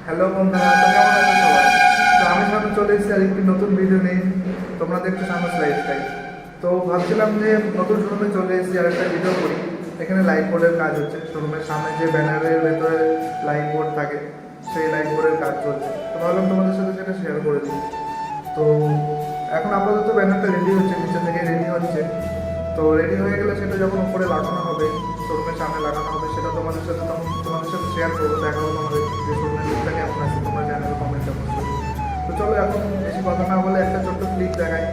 Hello বন্ধুরা, তো কেমন আছো সবাই? তো আমি সামনে চলে এসেছি আর একটি নতুন ভিডিও নিয়ে। তোমরা দেখছো সামনে লাইফস্টাইল। তো ভাবছিলাম যে নতুন শোরুমে চলে এসেছি আর একটা ভিডিও করি। এখানে লাইট বোর্ডের কাজ হচ্ছে, শোরুমের সামনে যে ব্যানারের ভেতরে লাইট বোর্ড থাকে সেই লাইট বোর্ডের কাজ চলছে। তো ভাবলাম তোমাদের সাথে সেটা শেয়ার করে দিই। তো এখন আপাতত ব্যানারটা রেডি হচ্ছে, নিচে থেকে রেডি হচ্ছে। তো রেডি হয়ে গেলে সেটা যখন উপরে লাগানো হবে, শোরুমের সামনে লাগানো হবে, সেটা তোমাদের সাথে শেয়ার করবো, দেখাবো তোমাদের যে শোরুমের লুকটা কেমন আছে, তোমরা জানাবে কমেন্টে অবশ্যই। তো চলো এখন বেশি কথা না বলে একটা ছোট্ট ক্লিপ দেখাই,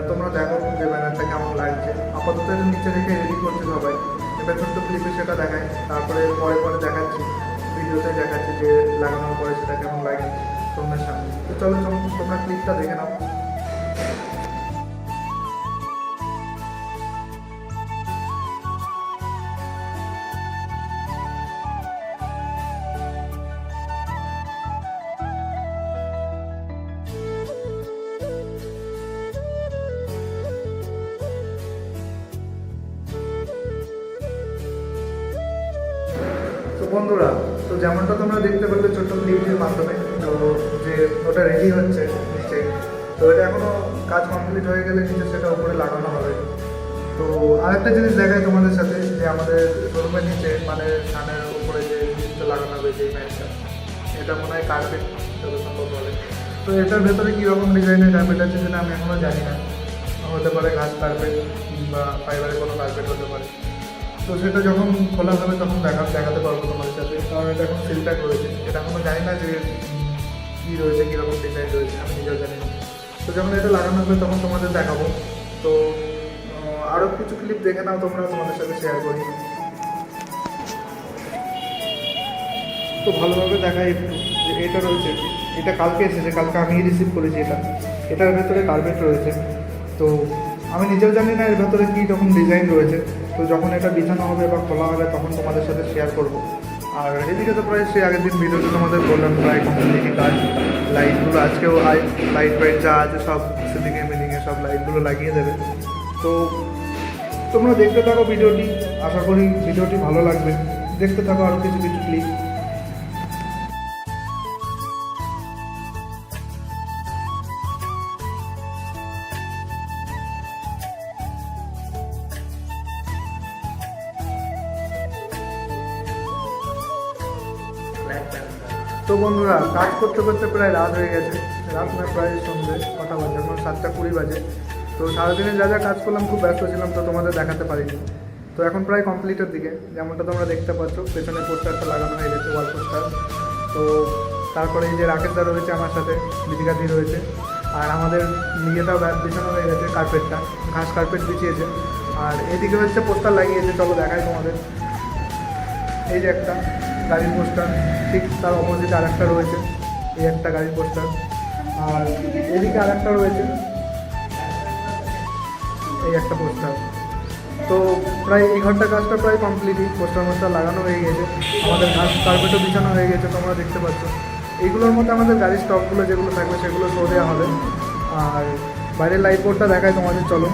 তোমরা দেখো যে ব্যানারটা কেমন লাগছে। আপাতত এটা নিচে রেখে রেডি করছে সবাই, এটা ছোট্ট ক্লিপে সেটা দেখাই, তারপরে পরে পরে দেখাচ্ছি, ভিডিওতে দেখাচ্ছি যে লাগানোর পরে সেটা কেমন লাগে শোরুমের সামনে। তো চলো চলো তোমরা ক্লিপটা দেখে নাও। তো বন্ধুরা, তো যেমনটা তোমরা দেখতে পারলে ছোট্ট ক্লিপের মাধ্যমে, তো যে ওটা রেডি হচ্ছে নিচে, তো এটা এখনো কাজ কমপ্লিট হয়ে গেলে নিচে সেটা উপরে লাগানো হবে। তো আরেকটা জিনিস দেখাই তোমাদের সাথে, যে আমাদের শোরুমের নিচে মানে সানের উপরে যে জিনিসটা লাগানো হবে, যে ম্যাটটা, এটা মনে হয় কার্পেট যত সম্ভব বলে। তো এটার ভেতরে কীরকম ডিজাইনের কার্পেট আছে সেটা আমি এখনও জানি না, হতে পারে ঘাস কার্পেট বা ফাইবারের কোনো কার্পেট হতে পারে। তো সেটা যখন খোলা হবে তখন দেখাতে পারবো তোমাদের সাথে, কারণ এটা এখন সিলপ্যাক রয়েছে, এটা এখনও জানি না যে কী রয়েছে, কীরকম ডিজাইন রয়েছে, আমি নিজেও জানি না। তো যখন এটা লাগানো হবে তখন তোমাদের দেখাবো। তো আরও কিছু ক্লিপ দেখে নাও তোমরা, তোমাদের সাথে শেয়ার করি। তো ভালোভাবে দেখাই একটু, যে এটা রয়েছে, এটা কালকে এসেছে, কালকে আমি রিসিভ করেছি। এটার ভেতরে কার্পেট রয়েছে। তো আমি নিজেও জানি না এর ভেতরে কী রকম ডিজাইন রয়েছে। তো যখন এটা বিছানো হবে বা খোলা হবে তখন তোমাদের সাথে শেয়ার করব। আর এদিকে তো প্রায় সেই আগের দিন ভিডিওতে তোমাদের বললাম প্রায় কমপ্লিটলি কাজ, লাইটগুলো আজকেও লাইট ফাইট যা আছে সব সিলিংয়ে মিলিংয়ে সব লাইটগুলো লাগিয়ে দেবে। তো তোমরা দেখতে থাকো ভিডিওটি, আশা করি ভিডিওটি ভালো লাগবে। দেখতে থাকো আরও কিছু কিছু ক্লিপ। তো বন্ধুরা, কাজ করতে করতে প্রায় রাত হয়ে গেছে, রাত না প্রায় সন্ধ্যে কটা বাজে, এখন 7:20 বাজে। তো সারাদিনে যা যা কাজ করলাম খুব ব্যস্ত ছিলাম, তো তোমাদের দেখাতে পারিনি। তো এখন প্রায় কমপ্লিটের দিকে, যেমনটা তোমরা দেখতে পাচ্ছ পেছনে পোস্টারটা লাগানো হয়ে গেছে, ওয়াল পোস্টার। তো তারপরে এই যে রাকেশদা রয়েছে আমার সাথে, দীপিকাদি রয়েছে, আর আমাদের নিজেটাও বিছানো হয়ে গেছে, কার্পেটটা ঘাস কার্পেট বিছিয়েছে। আর এদিকে হচ্ছে পোস্টার লাগিয়েছে, চলো দেখাই তোমাদের। এই যে একটা গাড়ির পোস্টার, ঠিক তার অপোজিটে আরেকটা রয়েছে, এই একটা গাড়ির পোস্টার। আর এদিকে আরেকটা রয়েছে, এই একটা পোস্টার। তো প্রায় এই ঘন্টার কাজটা প্রায় কমপ্লিটই, পোস্টার লাগানো হয়ে গেছে, আমাদের ঘাস কার্পেটও বিছানো হয়ে গেছে, তোমরা দেখতে পাচ্ছ। এইগুলোর মধ্যে আমাদের গাড়ির স্টকগুলো যেগুলো থাকবে সেগুলো শো দেওয়া হবে। আর বাইরের লাইট বোর্ডটা দেখায় তোমাদের, চলো।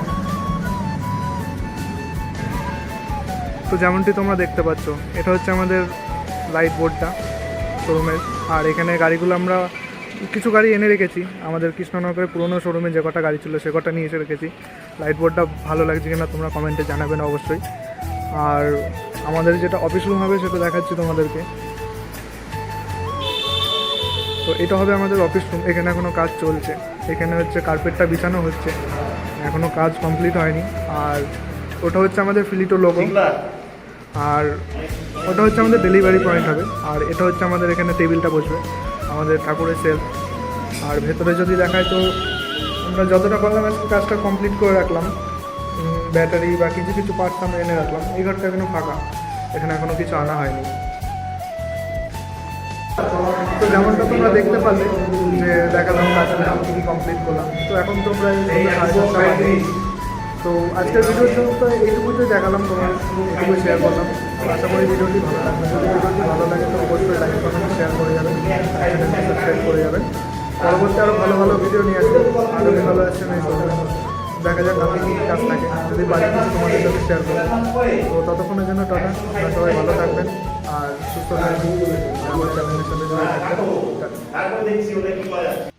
তো যেমনটি তোমরা দেখতে পাচ্ছ, এটা হচ্ছে আমাদের লাইট বোর্ডটা শোরুমের। আর এখানে গাড়িগুলো আমরা কিছু গাড়ি এনে রেখেছি, আমাদের কৃষ্ণনগরের পুরোনো শোরুমে যে কটা গাড়ি ছিল সে কটা নিয়ে এসে রেখেছি। লাইট বোর্ডটা ভালো লাগছে কিনা তোমরা কমেন্টে জানাবেন অবশ্যই। আর আমাদের যেটা অফিস রুম হবে সেটা দেখাচ্ছি তোমাদেরকে। তো এটা হবে আমাদের অফিস রুম, এখানে এখনও কাজ চলছে। এখানে হচ্ছে কার্পেটটা বিছানো হচ্ছে, এখনও কাজ কমপ্লিট হয়নি। আর ওটা হচ্ছে আমাদের ফিলিটো লোগো, আর ওটা হচ্ছে আমাদের ডেলিভারি পয়েন্ট হবে। আর এটা হচ্ছে আমাদের এখানে টেবিলটা বসবে, আমাদের ঠাকুরের সেল। আর ভেতরে যদি দেখায়, তো আমরা যতটা পারলাম আজকে কাজটা কমপ্লিট করে রাখলাম, ব্যাটারি বা কিছু কিছু পার্টস আমরা এনে রাখলাম। এই ঘরটা এখনো ফাঁকা, এখানে এখনও কিছু আনা হয়নি। তো যেমনটা তোমরা দেখতে পারলে যে দেখালাম কাজটা কী কমপ্লিট করলাম। তো এখন তোমরা তো আজকের ভিডিওর জন্য তো এইটুকুই দেখালাম, তোমার এটুকুই শেয়ার করলাম। আশা করি ভিডিওটি ভালো লাগবে। যদি ভিডিওটি ভালো লাগে তো অবশ্যই লাইক কমেন্ট শেয়ার করে যাবেন, সাবস্ক্রাইব করে যাবেন। পরবর্তী আরও ভালো ভালো ভিডিও নিয়ে আসবে। যদি ভালো আসছেন এই দেখা যাক আমি কী কাজ থাকে, যদি বাড়ি কিছু তোমাদের সাথে শেয়ার করবো। তো ততক্ষণের জন্য টাটা, সবাই ভালো থাকবেন। আর সুস্থ থাকবো, আমার চ্যানেলের সাথে জুড়ে থাকবেন। দেখছি ওটা কি পাওয়া যাচ্ছে।